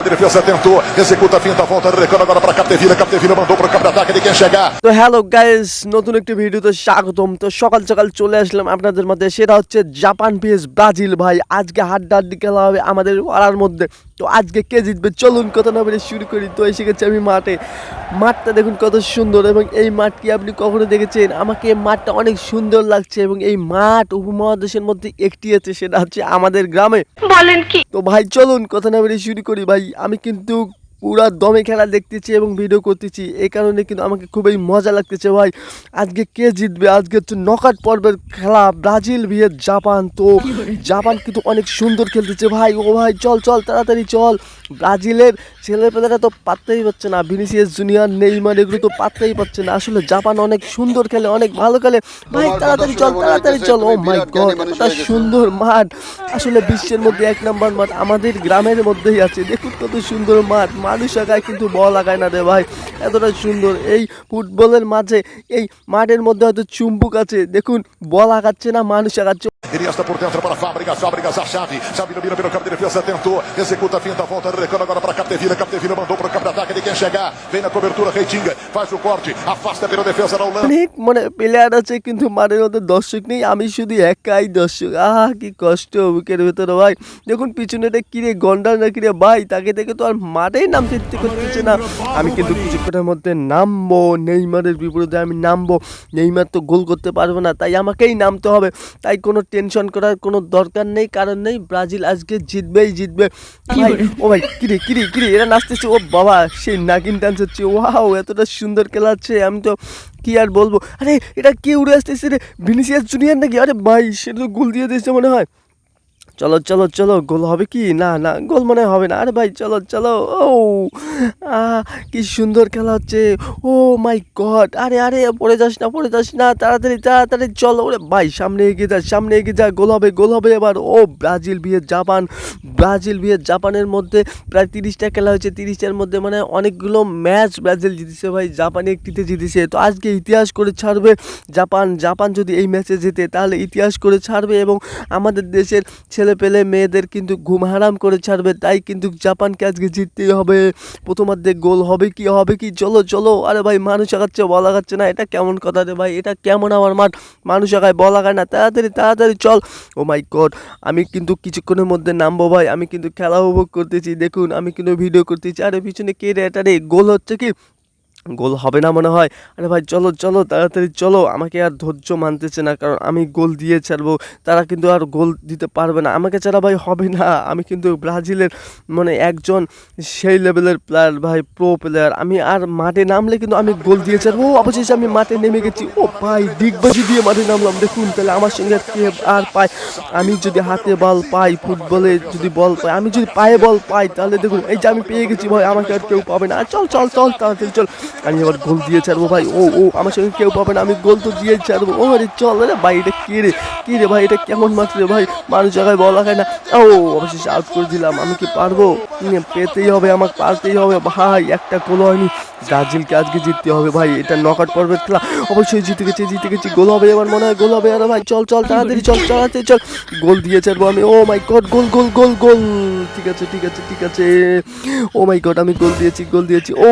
Defesa tentou, executa a finta, volta, recua agora para Capdevila mandou para o campo de ataque de quem chegar. তো hello guys, নতুন একটি ভিডিওতে স্বাগতম। তো সকাল সকাল চলে আসলাম আপনাদের মধ্যে, সেটা হচ্ছে জাপান vs ব্রাজিল। ভাই আজকে হাড্ডাহাড্ডি খেলা হবে আমাদের পাড়ার মধ্যে। তো আজকে কে জিতবে চলুন কথা না বলে শুরু করি। তো এসে গেছি আমি মাঠটা দেখুন কত সুন্দর, এবং এই মাঠ কি আপনি কখনো দেখেছেন? আমাকে এই মাঠটা অনেক সুন্দর লাগছে, এবং এই মাঠ উপমহাদেশের মধ্যে একটি আছে, সেটা হচ্ছে আমাদের গ্রামে। বলেন কি? তো ভাই চলুন কথা না বলে শুরু করি। ভাই আমি কিন্তু পুরা দমে খেলা দেখতেছি এবং ভিডিও করতেছি, এই কারণে কিন্তু আমাকে খুবই মজা লাগতেছে। ভাই আজকে কে জিতবে? আজকে হচ্ছে নকআউট পর্বের খেলা, ব্রাজিল vs জাপান। তো জাপান কিন্তু অনেক সুন্দর খেলতেছে ভাই। ও ভাই চল চল তাড়াতাড়ি চল। ব্রাজিলের ছেলেপেলেরা তো পাত্তাই পাচ্ছে না, ভিনিসিয়াস জুনিয়র, নেইমার এগুলো তো পাত্তাই পাচ্ছে না। আসলে জাপান অনেক সুন্দর খেলে, অনেক ভালো খেলে। ভাই তাড়াতাড়ি চল তাড়াতাড়ি চল। ও মাই গড, এতটা সুন্দর মাঠ, আসলে বিশ্বের মধ্যে এক নম্বর মাঠ আমাদের গ্রামের মধ্যেই আছে। দেখুন কত সুন্দর মাঠ, মানুষ আগায় কিন্তু বল আগায় না রে ভাই, এতটা সুন্দর। এই ফুটবলের মাঝে এই মাঠের মধ্যে হয়তো চুম্বুক আছে, দেখুন বল আগাচ্ছে না, মানুষ আগাচ্ছে। Iniesta por dentro para Fábricas, a chave domina pelo campo de defesa, tentou, executa a finta, volta, recua agora para Capdevila mandou para o campo de ataque de quem chegar, vem na cobertura, Reitinga, faz o corte, afasta pela defesa da Holanda. অনেক player আছে কিন্তু মাঠের মধ্যে দর্শক নেই, আমি শুধু একাই দর্শক। কি কষ্ট বুকের ভেতরে ভাই। দেখুন পিছনেটা কিরে গন্ডার না কিরে ভাই, তাকে দেখে তো আর মাঠেই নামতে ইচ্ছে করতেছে না। আমি কিন্তু কিছুক্ষণের মধ্যে নামবো, নেইমারের বিপরীতে আমি নামবো। নেইমার তো গোল করতে পারবে না, তাই আমাকেই নামতে হবে। তাই কোনো টেনশন করার কোনো দরকার নেই, কারণ নেই, ব্রাজিল আজকে জিতবেই জিতবে ভাই। ও ভাই কিরে কিরে কিরে এরা নাচতেছে, ও বাবা সেই নাগিন ডান্স হচ্ছে। ওয়াও এতটা সুন্দর খেলা হচ্ছে, আমি তো কি আর বলবো। আরে এটা কে উড়ে আসতেছে রে? ভিনিসিয়াস জুনিয়র নাকি? আরে ভাই সেটা তো গোল দিয়ে দিয়েছে মনে হয়। চলো চলো চলো, গোল হবে কি? না না, গোল মনে হবে না। আরে ভাই চলো চলো। ও কি সুন্দর খেলা হচ্ছে। ও মাই গড, আরে আরে পড়ে যাস না, পড়ে যাস না, তাড়াতাড়ি তাড়াতাড়ি চলো। ওরে ভাই সামনে এগিয়ে যা, সামনে এগিয়ে যা, গোল হবে গোল হবে এবার। ও Brazil vs Japan, Brazil vs জাপানের মধ্যে প্রায় 30টা খেলা হয়েছে, 30টার মধ্যে মানে অনেকগুলো ম্যাচ ব্রাজিল জিতেছে ভাই, জাপান একটিতে জিতেছে। তো আজকে ইতিহাস করে ছাড়বে জাপান। জাপান যদি এই ম্যাচে জেতে তাহলে ইতিহাস করে ছাড়বে, এবং আমাদের দেশের ছেলেপেলে মেয়েদের কিন্তু ঘুম হারাম করে ছাড়বে। তাই কিন্তু জাপানকে আজকে জিততেই হবে। প্রথমার্ধে গোল হবে কি হবে কি? চলো চলো। আরে ভাই মানুষ আগাচ্ছে বল আগাচ্ছে না, এটা কেমন কথা রে ভাই? এটা কেমন আমার মাঠ, মানুষ আগায় বল আগায় না? তাড়াতাড়ি তাড়াতাড়ি চল। ও মাই গড, আমি কিন্তু কিছুক্ষণের মধ্যে নামবো ভাই। আমি কিন্তু খেলা উপভোগ করতেছি, দেখুন আমি কিন্তু ভিডিও করতেছি। আরে পিছনে কে রে? এটা রে গোল হচ্ছে কি? গোল হবে না মনে হয়। আরে ভাই চলো চলো তাড়াতাড়ি চলো। আমাকে আর ধৈর্য মানতেছে না, কারণ আমি গোল দিয়ে ছাড়বো, তারা কিন্তু আর গোল দিতে পারবে না আমাকে ছাড়া ভাই, হবে না। আমি কিন্তু ব্রাজিলের মানে একজন সেই লেভেলের প্লেয়ার ভাই, প্রো প্লেয়ার। আমি আর মাঠে নামলে কিন্তু আমি গোল দিয়ে ছাড়বো। অবশেষে আমি মাঠে নেমে গেছি। ও ভাই ডিগবাজি দিয়ে মাঠে নামলাম, দেখুন তাহলে আমার সঙ্গে আর কে আর পায়? আমি যদি হাতে বল পাই, ফুটবলে যদি বল পাই, আমি যদি পায়ে বল পাই, তাহলে দেখুন এই যে আমি পেয়ে গেছি ভাই, আমাকে আর কেউ পাবে না। চল চল চল তাড়াতাড়ি চল, আমি এবার গোল দিয়ে ছাড়বো ভাই। ও ও আমার সঙ্গে কেউ পাবে না, আমি গোল তো দিয়ে ছাড়বো। ও আরে চল রে ভাই, এটা কে রে? কি রে ভাই, এটা কেমন মাত্র রে ভাই? মানুষ জায়গায় বল লাগায় না। ও অবশেষে আউট করে দিলাম। আমি কি পারবো? পেতেই হবে, আমাকে পারতেই হবে ভাই। একটা গোল হয়নি, ব্রাজিলকে আজকে জিততে হবে ভাই। এটা নকআউট পর্বের খেলা, অবশ্যই জিতে গেছি। গোল হবে এবার মনে হয়, গোল হবে। আরে ভাই চল চল তাড়াতাড়ি চল তাড়াতাড়ি চল, গোল দিয়ে ছাড়বো আমি। ও মাই গড, গোল গোল গোল গোল। ঠিক আছে ঠিক আছে ঠিক আছে। ও মাই গড, আমি গোল দিয়েছি। ও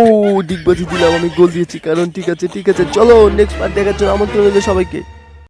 ডিগবাজি দিলাম, আমি গোল দিয়েছি কারণ। ঠিক আছে চলো, নেক্সট পার্ট দেখার জন্য আমন্ত্রণ রইল সবাইকে।